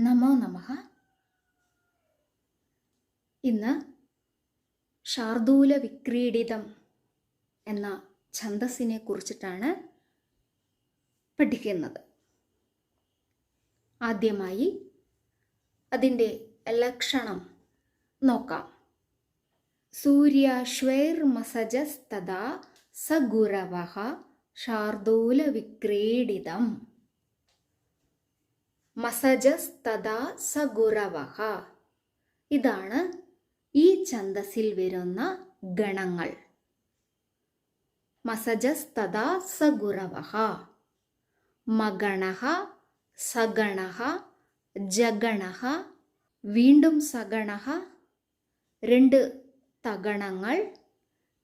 നമോ നമഃ. ഇന്ന് ശാർദൂല വിക്രീഡിതം എന്ന ഛന്ദസ്സിനെ കുറിച്ചിട്ടാണ് പഠിക്കുന്നത്. ആദ്യമായി അതിൻ്റെ ലക്ഷണം നോക്കാം. സൂര്യാശ്വൈർമസജസ്തദാ സഗുരവഃ ശാർദൂല വിക്രീഡിതം. മസജസ്തദാ സഗുരവഃ, ഇതാണ് ഈ ഛന്ദസ്സിൽ വരുന്ന ഗണങ്ങൾ. മസജസ്തദാ സഗുരവഃ, മഗണഃ, സഗണഃ, ജഗണഃ, വീണ്ടും സഗണഃ, രണ്ട് തഗണങ്ങൾ,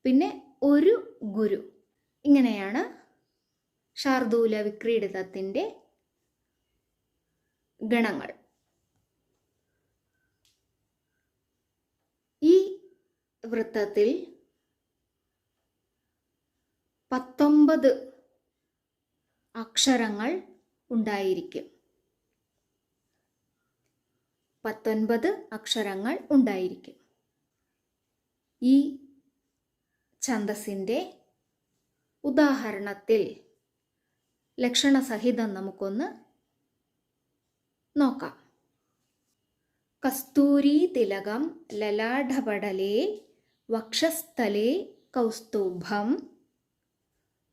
പിന്നെ ഒരു ഗുരു. ഇങ്ങനെയാണ് ശാർദൂല വിക്രീഡിതത്തിൻ്റെ ഗണങ്ങൾ. ഈ വൃത്തത്തിൽ 19 അക്ഷരങ്ങൾ ഉണ്ടായിരിക്കും. 19 അക്ഷരങ്ങൾ ഉണ്ടായിരിക്കും. ഈ ഛന്ദസ്സിൻ്റെ ഉദാഹരണത്തിൽ ലക്ഷണസഹിതം നമുക്കൊന്ന് നോക്കാം. കസ്തൂരി തിലകം ലലാഢപടലേ വക്ഷസ്ഥലേ കൗസ്തുഭം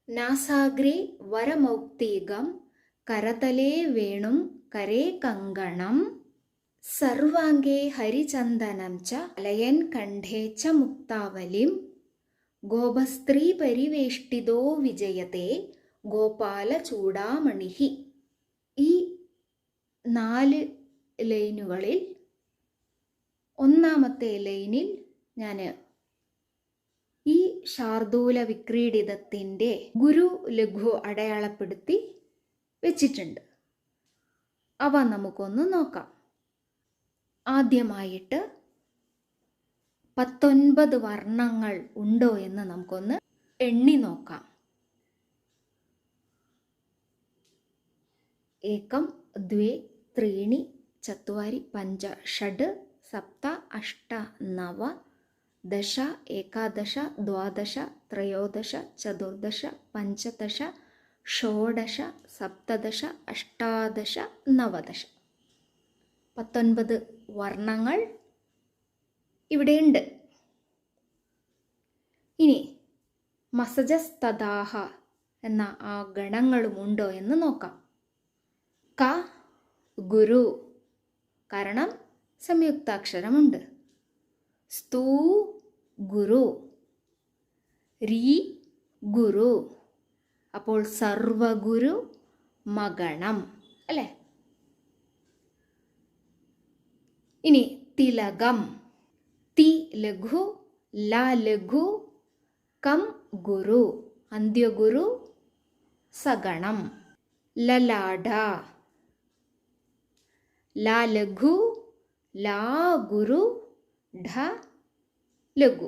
നാസാഗ്രേ വരമൗക്തികം കരതലേ വേണും കരേ കങ്കണം സർവാംഗേ ഹരിചന്ദനം ച ലയൻ കണ്ഠേ ച മുക്താവലിം ഗോപസ്ത്രീ പരിവേഷ്ടിതോ വിജയത്തെ ഗോപാലചൂടാമണിഹി. ഈ 4 ലൈനുകളിൽ ഒന്നാമത്തെ ലൈനിൽ ഞാൻ ഈ ശാർദൂല വിക്രീഡിതത്തിൻ്റെ ഗുരു ലഘു അടയാളപ്പെടുത്തി വെച്ചിട്ടുണ്ട്. അവ നമുക്കൊന്ന് നോക്കാം. ആദ്യമായിട്ട് 19 വർണ്ണങ്ങൾ ഉണ്ടോ എന്ന് നമുക്കൊന്ന് എണ്ണി നോക്കാം. ഏകം ദ്വേ ത്രീണി ചത്വാരി പഞ്ച ഷഡ് സപ്ത അഷ്ട നവ ദശ ഏകാദശ ദ്വാദശ ത്രയോദശ ചതുർദശ പഞ്ചദശ ഷോഡശ സപ്തദശ അഷ്ടാദശ നവദശ. 19 വർണ്ണങ്ങൾ ഇവിടെയുണ്ട്. ഇനി മസജസ്തദാഹ എന്ന ആ ഗണങ്ങളുമുണ്ടോ എന്ന് നോക്കാം. ക ഗുരു, കാരണം സംയുക്താക്ഷരമുണ്ട്. സ്തൂ ഗുരു, രീ ഗുരു, അപ്പോൾ സർവഗുരു മഗണം അല്ലേ. ഇനി തിലകം, തി ലഘു ല ലഘു കം ഗുരു, അന്ത്യഗുരു സഗണം. ലലാഢ, ലാ ലഘു ലാ ഗുരു ഢ ലഘു,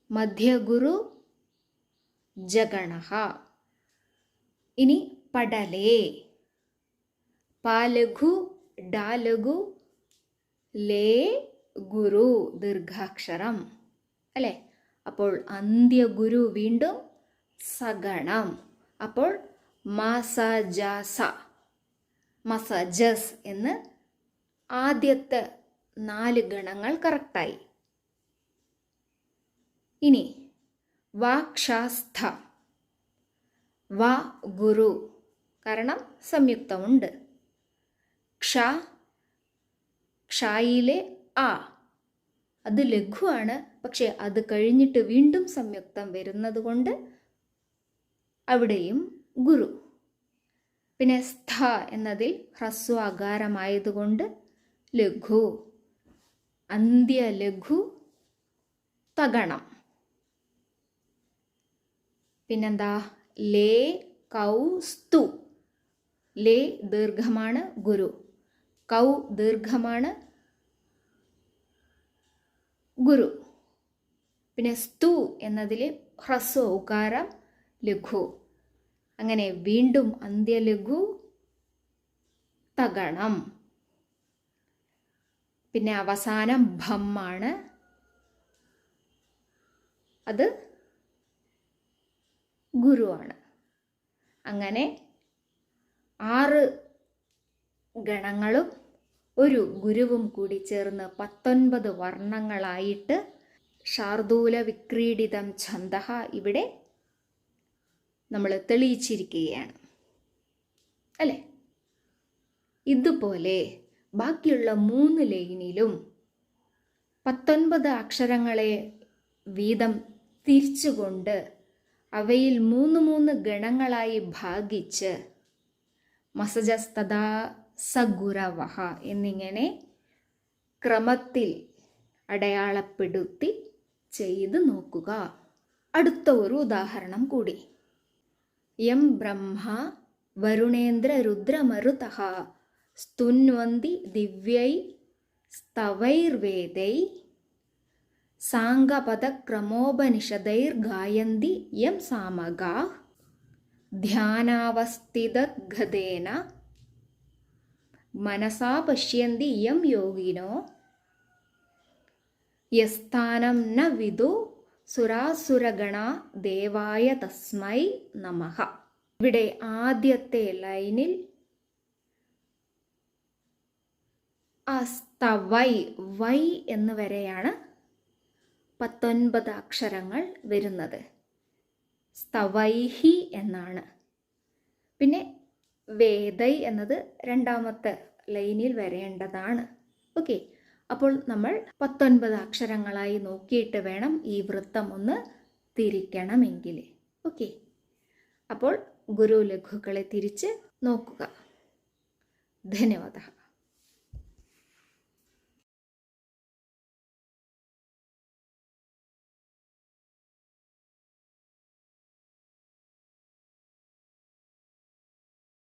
മധ്യഗുരു ജഗണഃ. ഇനി പടലേ, പാ ലഘു ഡാ ലഘു ലേ ഗുരു, ദീർഘാക്ഷരം അല്ലേ. അപ്പോൾ അന്ത്യഗുരു വീണ്ടും സഗണം. അപ്പോൾ മസജസ, മസജസ് എന്ന് ആദ്യത്തെ 4 ഗണങ്ങൾ കറക്റ്റായി. ഇനി വാക്ഷാസ്ഥ, വ ഗുരു, കാരണം സംയുക്തമുണ്ട്. ക്ഷ, ക്ഷയിലെ ആ, അത് ലഘുവാണ്, പക്ഷെ അത് കഴിഞ്ഞിട്ട് വീണ്ടും സംയുക്തം വരുന്നത് കൊണ്ട് അവിടെയും ഗുരു. പിന്നെ സ്ഥ എന്നതിൽ ഹ്രസ്വ അകാരമായതുകൊണ്ട് ലഘു, അന്ത്യ ലഘു തഗണം. പിന്നെന്താ ലേ കൗ സ്തു, ലേ ദീർഘമാണ് ഗുരു, കൗ ദീർഘമാണ് ഗുരു. പിന്നെ സ്തു എന്നതിൽ ഹ്രസ്വ ഉകാരം ലഘു. അങ്ങനെ വീണ്ടും അന്ത്യലഘു തഗണം. പിന്നെ അവസാനം ഭം ആണ്. അത് ഗുരുവാണ്. അങ്ങനെ 6 ഗണങ്ങളും ഒരു ഗുരുവും കൂടി ചേർന്ന് 19 വർണ്ണങ്ങളായിട്ട് ശാർദൂല വിക്രീഡിതം ഛന്ദഃ ഇവിടെ നമ്മൾ തെളിയിച്ചിരിക്കുകയാണ് അല്ലേ? ഇതുപോലെ ബാക്കിയുള്ള 3 ലൈനിലും 19 അക്ഷരങ്ങളെ വീതം തിരിച്ചുകൊണ്ട് അവയിൽ 3 ഗണങ്ങളായി ഭാഗിച്ച് മസജസ്തദാ സഗുരവഹ എന്നിങ്ങനെ ക്രമത്തിൽ അടയാളപ്പെടുത്തി ചെയ്ത് നോക്കുക. അടുത്ത ഒരു ഉദാഹരണം കൂടി. യം ബ്രഹ്മ വരുണേന്ദ്ര രുദ്രമരുതഃ സ്തുന്വന്തി ദിവ്യൈ സ്തവൈർവേദൈ സാംഗപദക്രമോപനിഷദൈർഗായന്തി യം സാമഗാഃ ധ്യാനാവസ്ഥിതഗതേന മനസാ പശ്യന്തി യം യോഗിനോ യസ്ഥാനം ന വിദു സുരാസുരഗണ ദേവായ തസ്മൈ നമഃ. ഇവിടെ ആദ്യത്തെ ലൈനിൽ സ്തവൈ വൈ എന്ന് വരെയാണ് 19 അക്ഷരങ്ങൾ വരുന്നത്. സ്തവൈഹി എന്നാണ്. പിന്നെ വേദൈ എന്നത് രണ്ടാമത്തെ ലൈനിൽ വരേണ്ടതാണ്. ഓക്കെ, അപ്പോൾ നമ്മൾ 19 അക്ഷരങ്ങളായി നോക്കിയിട്ട് വേണം ഈ വൃത്തം ഒന്ന് തിരിക്കണമെങ്കിൽ. ഓക്കെ, അപ്പോൾ ഗുരു ലഘുക്കളെ തിരിച്ച് നോക്കുക. ധന്യവാദ.